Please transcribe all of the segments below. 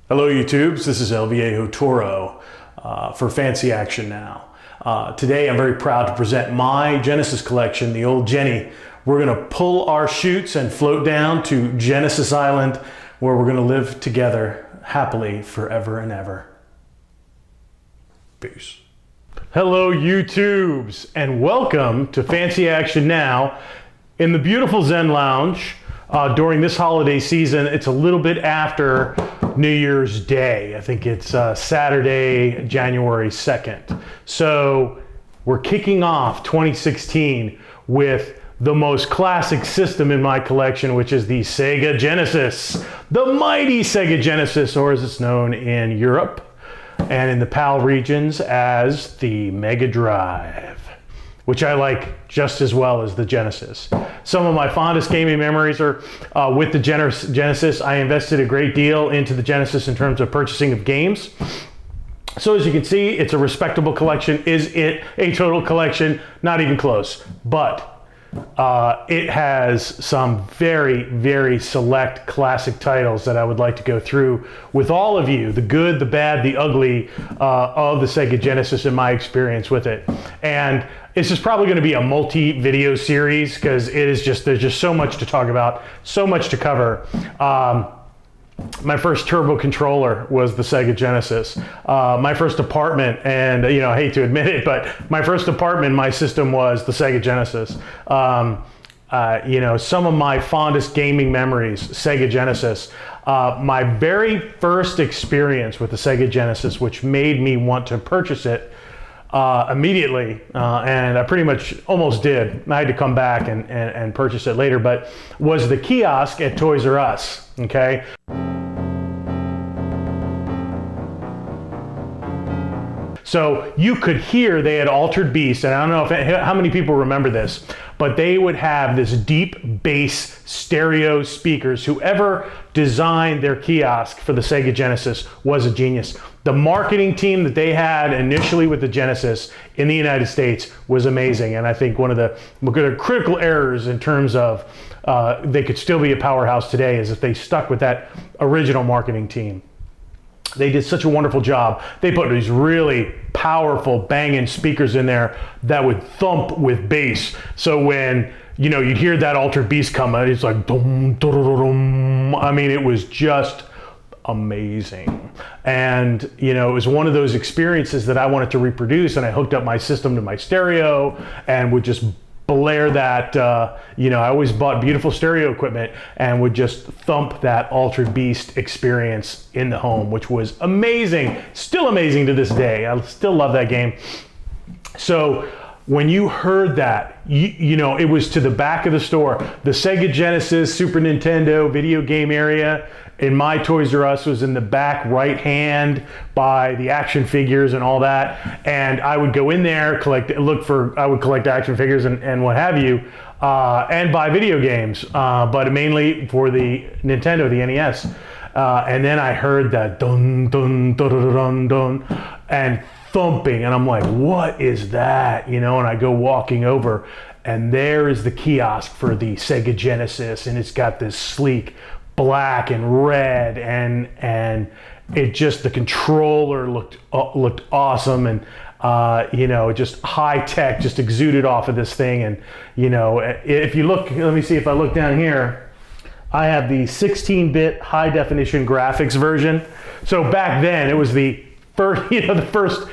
Hello YouTubes, this is El Viejo Toro for Fancy Action Now. Today I'm very proud to present my Genesis collection, the old Jenny. We're going to pull our chutes and float down to Genesis Island, where we're going to live together happily forever and ever. Peace. Hello YouTubes, and welcome to Fancy Action Now in the beautiful Zen Lounge. During this holiday season, it's a little bit after New Year's Day. I think it's Saturday, January 2nd. So we're kicking off 2016 with the most classic system in my collection, which is the Sega Genesis. The mighty Sega Genesis, or as it's known in Europe and in the PAL regions as the Mega Drive, which I like just as well as the Genesis. Some of my fondest gaming memories are with the Genesis. I invested a great deal into the Genesis in terms of purchasing of games. So as you can see, it's a respectable collection. Is it a total collection? Not even close. But it has some very, very select classic titles that I would like to go through with all of you, the good, the bad, the ugly of the Sega Genesis in my experience with it. And this is probably going to be a multi-video series because there's just so much to talk about, so much to cover. My first turbo controller was the Sega Genesis. My first apartment, and I hate to admit it, but my first apartment, my system was the Sega Genesis. Some of my fondest gaming memories, Sega Genesis. My very first experience with the Sega Genesis, which made me want to purchase it immediately, and I pretty much almost did. I had to come back and purchase it later, but was the kiosk at Toys R Us, okay? So you could hear they had Altered Beast, and I don't know how many people remember this, but they would have this deep bass stereo speakers. Whoever designed their kiosk for the Sega Genesis was a genius. The marketing team that they had initially with the Genesis in the United States was amazing, and I think one of the critical errors in terms of they could still be a powerhouse today is if they stuck with that original marketing team. They did such a wonderful job. They put these really powerful banging speakers in there that would thump with bass. So when you'd hear that Altered Beast come out, it's like dum, dum, dum. I mean, it was just amazing. And it was one of those experiences that I wanted to reproduce, and I hooked up my system to my stereo and would just blare that, I always bought beautiful stereo equipment and would just thump that Altered Beast experience in the home, which was amazing, still amazing to this day. I still love that game. So when you heard that, it was to the back of the store. The Sega Genesis, Super Nintendo video game area in my Toys R Us was in the back right hand by the action figures and all that. And I would go in there, I would collect action figures and what have you, and buy video games, but mainly for the Nintendo, the NES. And then I heard that dun, dun, dun, dun, dun, dun, and thumping, and I'm like, what is that? And I go walking over, and there is the kiosk for the Sega Genesis, and it's got this sleek black and red, and it just, the controller looked awesome, and just high tech just exuded off of this thing. And if you look, let me see if I look down here, I have the 16-bit high definition graphics version. So back then it was the first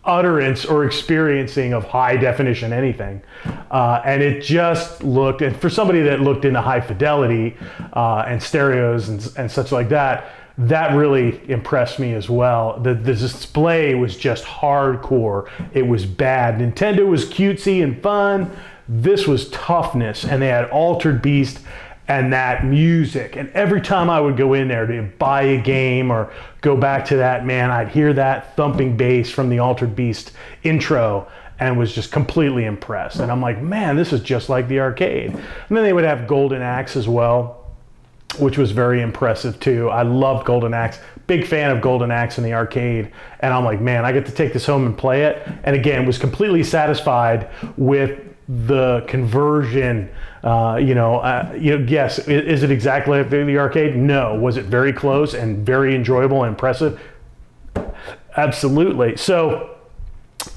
utterance or experiencing of high definition anything, and it just looked, and for somebody that looked into high fidelity and stereos and such like that, that really impressed me as well. The display was just hardcore. It was bad. Nintendo was cutesy and fun. This was toughness, and they had Altered Beast and that music. And every time I would go in there to buy a game or go back to that, man, I'd hear that thumping bass from the Altered Beast intro and was just completely impressed. And I'm like, man, this is just like the arcade. And then they would have Golden Axe as well, which was very impressive too. I loved Golden Axe. Big fan of Golden Axe in the arcade. And I'm like, man, I get to take this home and play it. And again, was completely satisfied with the conversion, yes, is it exactly like the arcade? No. Was it very close and very enjoyable and impressive? Absolutely. So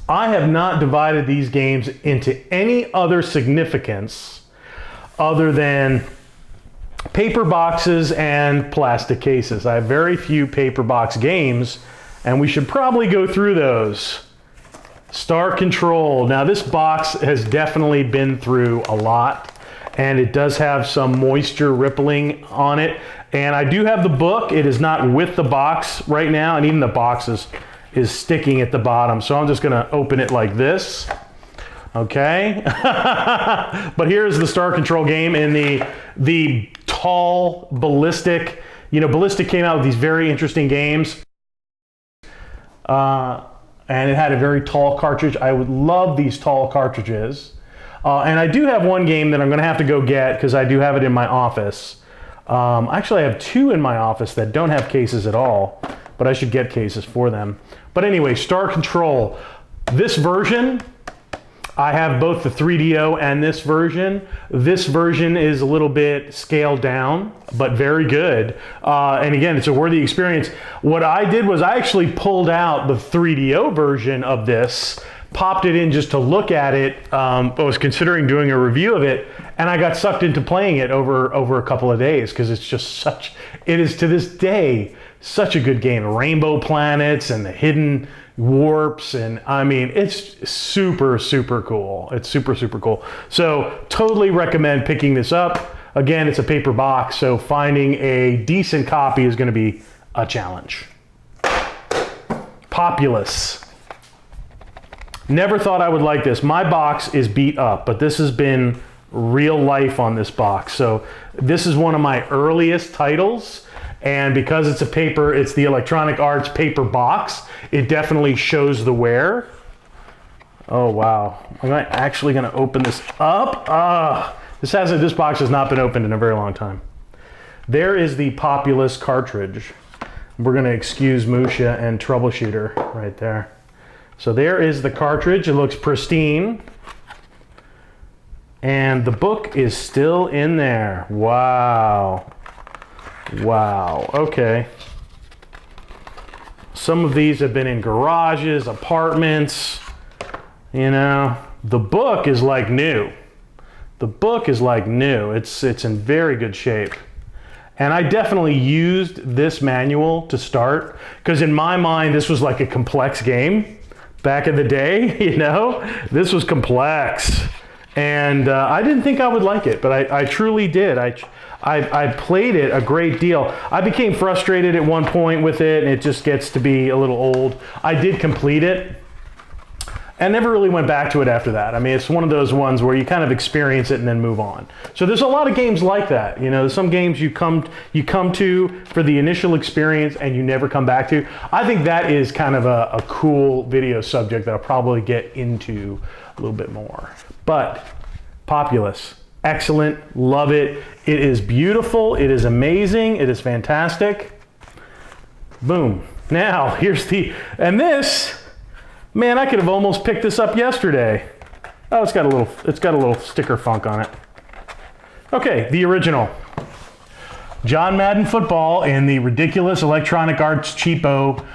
I have not divided these games into any other significance other than paper boxes and plastic cases. I have very few paper box games, and we should probably go through those. Star Control. Now this box has definitely been through a lot, and it does have some moisture rippling on it. And I do have the book. It is not with the box right now, and even the box is sticking at the bottom. So I'm just gonna open it like this. Okay. But here's the Star Control game in the tall Ballistic. Ballistic came out with these very interesting games. And it had a very tall cartridge. I would love these tall cartridges. And I do have one game that I'm gonna have to go get because I do have it in my office. Actually, I have two in my office that don't have cases at all, but I should get cases for them. But anyway, Star Control. This version, I have both the 3DO and this version. This version is a little bit scaled down, but very good. And again, it's a worthy experience. What I did was I actually pulled out the 3DO version of this, popped it in just to look at it. I was considering doing a review of it, and I got sucked into playing it over a couple of days because it's just it is to this day such a good game. Rainbow planets and the hidden warps, and I mean, it's super, super cool. It's super, super cool. So totally recommend picking this up. Again, it's a paper box, so finding a decent copy is going to be a challenge. Populous. Never thought I would like this. My box is beat up, but this has been real life on this box. So this is one of my earliest titles. And because it's it's the Electronic Arts paper box, it definitely shows the wear. Oh, wow. I'm actually going to open this up. This box has not been opened in a very long time. There is the Populous cartridge. We're going to excuse Musha and Troubleshooter right there. So there is the cartridge. It looks pristine. And the book is still in there. Wow. Wow, okay. Some of these have been in garages, apartments, The book is like new. The book is like new. It's in very good shape. And I definitely used this manual to start, because in my mind, this was like a complex game back in the day, This was complex. And I didn't think I would like it, but I truly did. I played it a great deal. I became frustrated at one point with it, and it just gets to be a little old. I did complete it and never really went back to it after that. I mean, it's one of those ones where you kind of experience it and then move on. So there's a lot of games like that. There's some games you come to for the initial experience and you never come back to. I think that is kind of a cool video subject that I'll probably get into a little bit more. But Populous. Excellent, love it. It is beautiful, it is amazing, it is fantastic. Boom. Now, and this, man, I could have almost picked this up yesterday. Oh, it's got a little sticker funk on it. Okay, the original. John Madden Football in the ridiculous Electronic Arts cheapo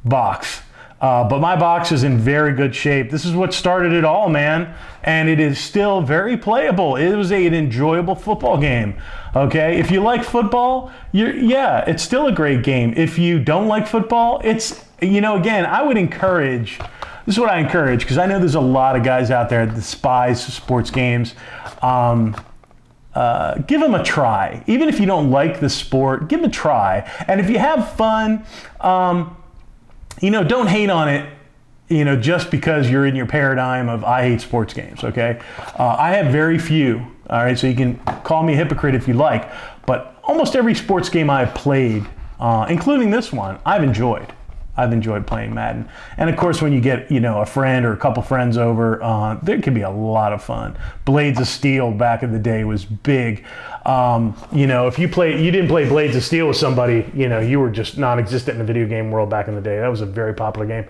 box. But my box is in very good shape. This is what started it all, man. And it is still very playable. It was an enjoyable football game. Okay, if you like football, it's still a great game. If you don't like football, again, I would encourage, this is what I encourage, because I know there's a lot of guys out there that despise sports games. Give them a try. Even if you don't like the sport, give them a try. And if you have fun, don't hate on it, just because you're in your paradigm of I hate sports games, okay? I have very few, all right? So you can call me a hypocrite if you like, but almost every sports game I've played, including this one, I've enjoyed. I've enjoyed playing Madden. And of course, when you get, a friend or a couple friends over, there can be a lot of fun. Blades of Steel back in the day was big. If you didn't play Blades of Steel with somebody, you were just non-existent in the video game world back in the day. That was a very popular game.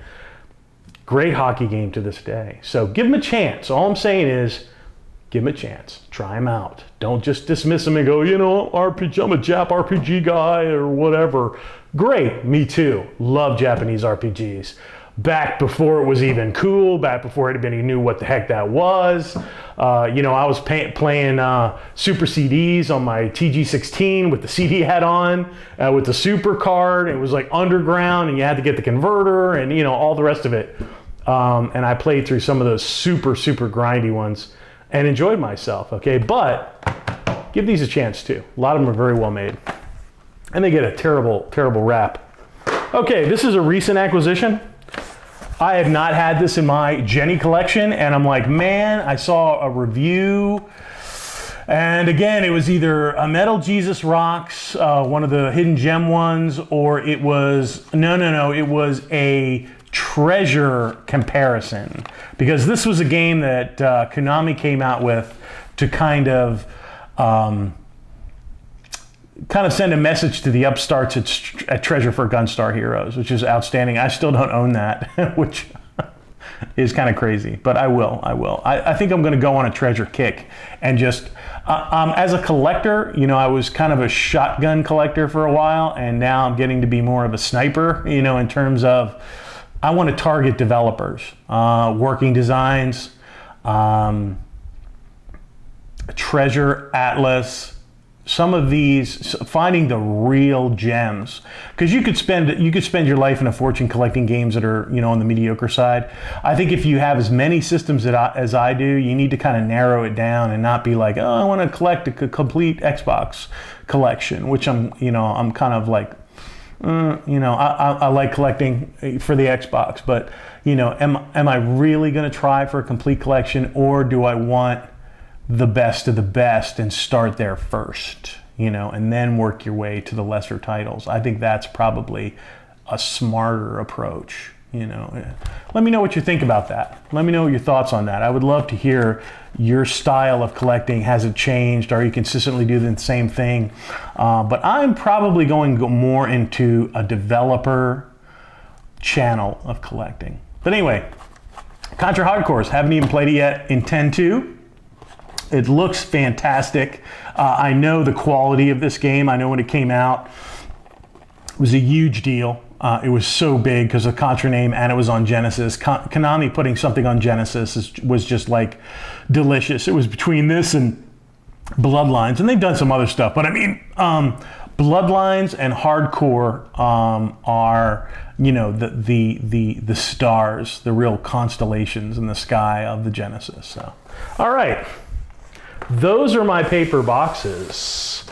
Great hockey game to this day. So give them a chance. All I'm saying is, give them a chance. Try them out. Don't just dismiss them and go, you know, RPG, I'm a Jap RPG guy or whatever. Great, me too. Love Japanese RPGs. Back before it was even cool, back before anybody knew what the heck that was. You know, I was playing Super CDs on my TG16 with the CD head on, with the Super card. It was like underground, and you had to get the converter and, you know, all the rest of it. And I played through some of those super grindy ones and enjoyed myself, okay? But give these a chance too. A lot of them are very well made. And they get a terrible rap. Okay, this is a recent acquisition. I have not had this in my Jenny collection, and I'm like, man, I saw a review, and again, it was either a Metal Jesus Rocks, one of the hidden gem ones, or it was, no, it was a treasure comparison, because this was a game that Konami came out with to kind of send a message to the upstarts at Treasure for Gunstar Heroes, which is outstanding. I still don't own that, which is kind of crazy, but I will. I think I'm going to go on a treasure kick and just, as a collector, you know, I was kind of a shotgun collector for a while, and now I'm getting to be more of a sniper, you know, in terms of, I want to target developers, working designs, Treasure, Atlas, some of these, finding the real gems, because you could spend your life in a fortune collecting games that are, you know, on the mediocre side. I think if you have as many systems as I do, you need to kind of narrow it down and not be like, oh, I want to collect a complete Xbox collection, which I'm kind of like, you know, I like collecting for the Xbox, but, you know, am I really going to try for a complete collection, or do I want the best of the best and start there first, you know, and then work your way to the lesser titles? I think that's probably a smarter approach, you know. Let me know what you think about that. Let me know your thoughts on that. I would love to hear your style of collecting. Has it changed? Are you consistently doing the same thing? But I'm probably going to go more into a developer channel of collecting. But anyway, Contra Hardcores, haven't even played it yet. Intend to. It looks fantastic. I know the quality of this game. I know when it came out, it was a huge deal. It was so big because of the Contra name, and it was on Genesis. Konami putting something on Genesis was just like delicious. It was between this and Bloodlines, and they've done some other stuff, but I mean, Bloodlines and Hardcore are, you know, the stars, the real constellations in the sky of the Genesis. So, all right. Those are my paper boxes.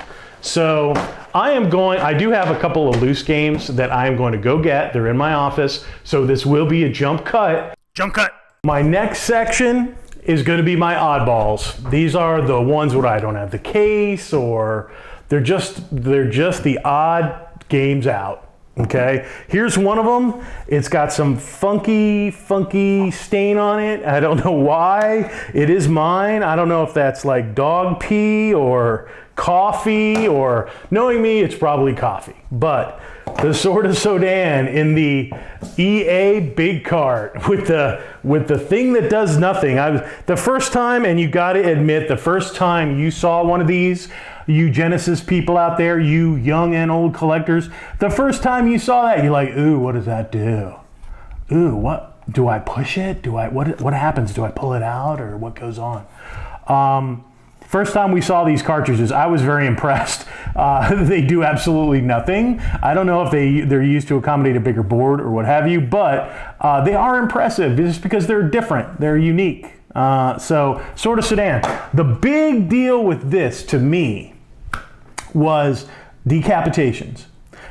So I do have a couple of loose games that I am going to go get. They're in my office. So this will be a jump cut. Jump cut. My next section is going to be my oddballs. These are the ones where I don't have the case, or they're just the odd games out. Okay, here's one of them. It's got some funky stain on it. I don't know why. It is mine. I don't know if that's like dog pee or coffee, or knowing me, it's probably coffee. But the Sword of Sodan in the EA big cart with the thing that does nothing. The first time, and you got to admit, the first time you saw one of these, you Genesis people out there, you young and old collectors, the first time you saw that, you're like, ooh, what does that do? Ooh, what, do I push it? What happens? Do I pull it out, or what goes on? First time we saw these cartridges, I was very impressed. They do absolutely nothing. I don't know if they're used to accommodate a bigger board or what have you, but they are impressive just because they're different, they're unique. So, Sword of Sodan. The big deal with this, to me, was decapitations.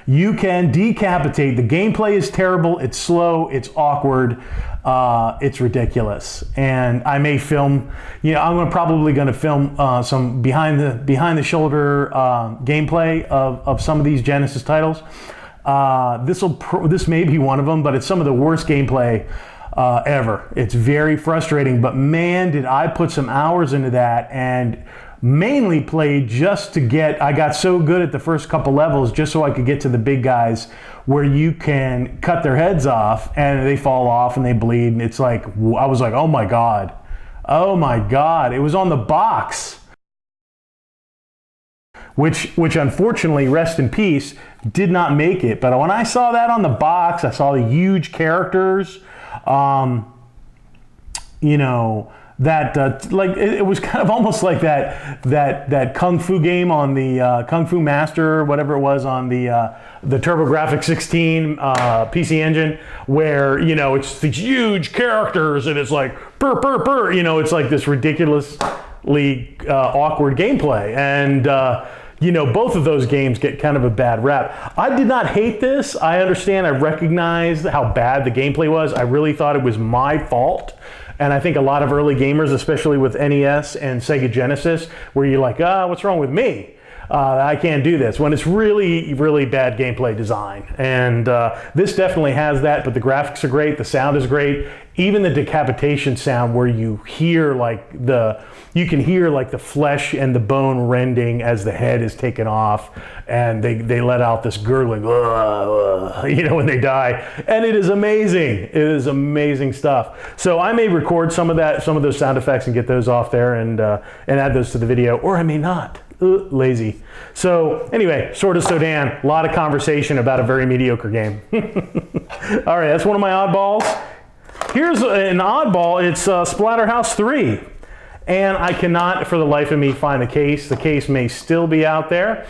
You can decapitate. The gameplay is terrible, it's slow, it's awkward, it's ridiculous. And I may film, you know, I'm probably going to film some behind the shoulder gameplay of some of these Genesis titles. This may be one of them, but it's some of the worst gameplay ever. It's very frustrating, but man, did I put some hours into that, and mainly played just to get, I got so good at the first couple levels just so I could get to the big guys where you can cut their heads off and they fall off and they bleed, and it's like, I was like, oh my God, it was on the box. Which unfortunately, rest in peace, did not make it. But when I saw that on the box, I saw the huge characters, you know, that like it was kind of almost like that Kung Fu game on the Kung Fu Master, whatever it was, on the TurboGrafx 16 PC Engine, where, you know, it's these huge characters and it's like burr burr burr, you know, it's like this ridiculously awkward gameplay. And you know, both of those games get kind of a bad rap. I did not hate this. I understand, I recognized how bad the gameplay was. I really thought it was my fault. And I think a lot of early gamers, especially with NES and Sega Genesis, where you're like, what's wrong with me? I can't do this, when it's really, really bad gameplay design. And this definitely has that, but the graphics are great, the sound is great. Even the decapitation sound, where you hear you can hear like the flesh and the bone rending as the head is taken off, and they let out this gurgling, you know, when they die. And it is amazing. It is amazing stuff. So I may record some of those sound effects and get those off there and add those to the video, or I may not. Lazy. So anyway, Sword of Sodan, a lot of conversation about a very mediocre game. All right, that's one of my oddballs. Here's an oddball. It's Splatterhouse 3. And I cannot for the life of me find the case. The case may still be out there,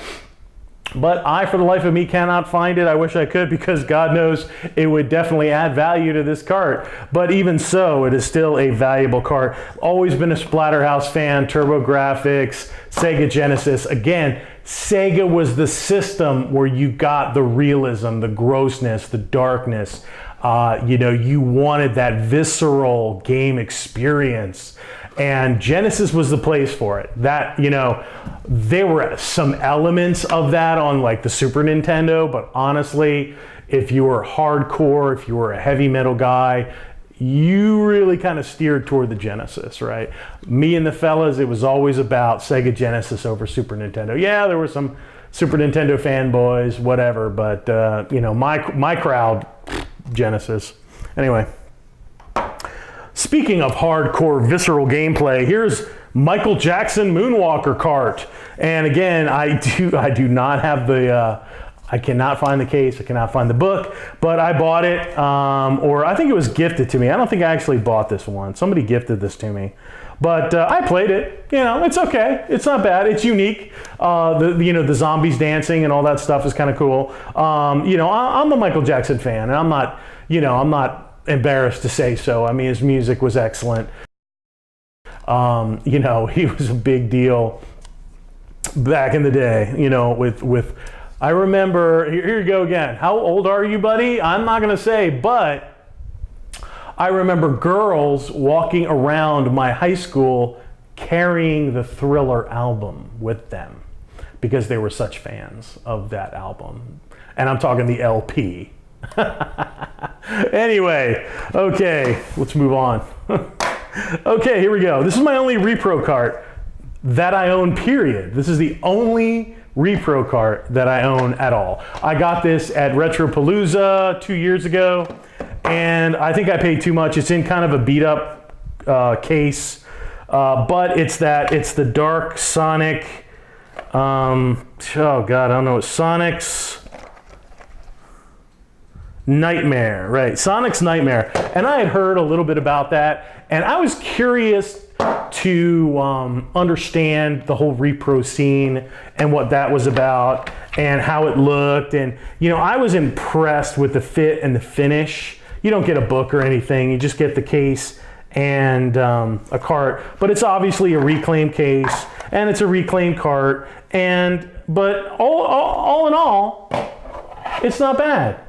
but I, for the life of me, cannot find it. I wish I could, because God knows it would definitely add value to this cart. But even so, it is still a valuable cart. Always been a Splatterhouse fan, TurboGrafx, Sega Genesis. Again, Sega was the system where you got the realism, the grossness, the darkness. You know, you wanted that visceral game experience. And Genesis was the place for it. That, you know, there were some elements of that on like the Super Nintendo, but honestly, if you were hardcore, if you were a heavy metal guy, you really kind of steered toward the Genesis, right? Me and the fellas, it was always about Sega Genesis over Super Nintendo. Yeah, there were some Super Nintendo fanboys, whatever, but you know, my crowd, Genesis. Anyway. Speaking of hardcore visceral gameplay, here's Michael Jackson Moonwalker cart. And again, I do not have the, I cannot find the case, I cannot find the book, but I bought it, or I think it was gifted to me. I don't think I actually bought this one. Somebody gifted this to me. But I played it. You know, it's okay. It's not bad. It's unique. You know, the zombies dancing and all that stuff is kind of cool. You know, I'm a Michael Jackson fan, and I'm not, you know, I'm not embarrassed to say so. I mean, his music was excellent. You know, he was a big deal back in the day, you know, with I remember, here you go again. How old are you, buddy? I'm not going to say, but I remember girls walking around my high school carrying the Thriller album with them because they were such fans of that album. And I'm talking the LP. Anyway, okay, let's move on. Okay, here we go. This is my only repro cart that I own, period. This is the only repro cart that I own at all. I got this at Retropalooza 2 years ago, and I think I paid too much. It's in kind of a beat up case, but it's the Dark Sonic, oh God, I don't know, Sonic's Nightmare, right? Sonic's Nightmare. And I had heard a little bit about that, and I was curious to understand the whole repro scene and what that was about and how it looked. And, you know, I was impressed with the fit and the finish. You don't get a book or anything. You just get the case and a cart. But it's obviously a reclaimed case, and it's a reclaimed cart. But all in all, it's not bad.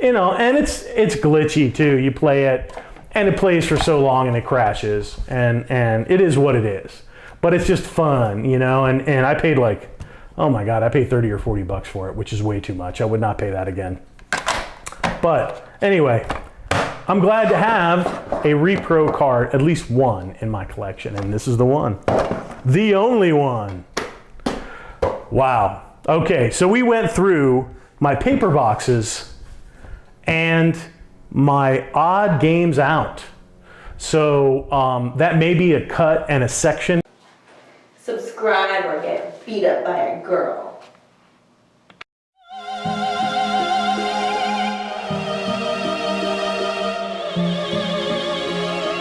You know, and it's glitchy too. You play it, and it plays for so long, and it crashes, and it is what it is. But it's just fun, you know. And I paid like, oh my God, I paid 30 or 40 bucks for it, which is way too much. I would not pay that again. But anyway, I'm glad to have a repro cart, at least one, in my collection, and this is the one. The only one. Wow. Okay, so we went through my paper boxes and my odd games out. So that may be a cut and a section. Subscribe or get beat up by a girl.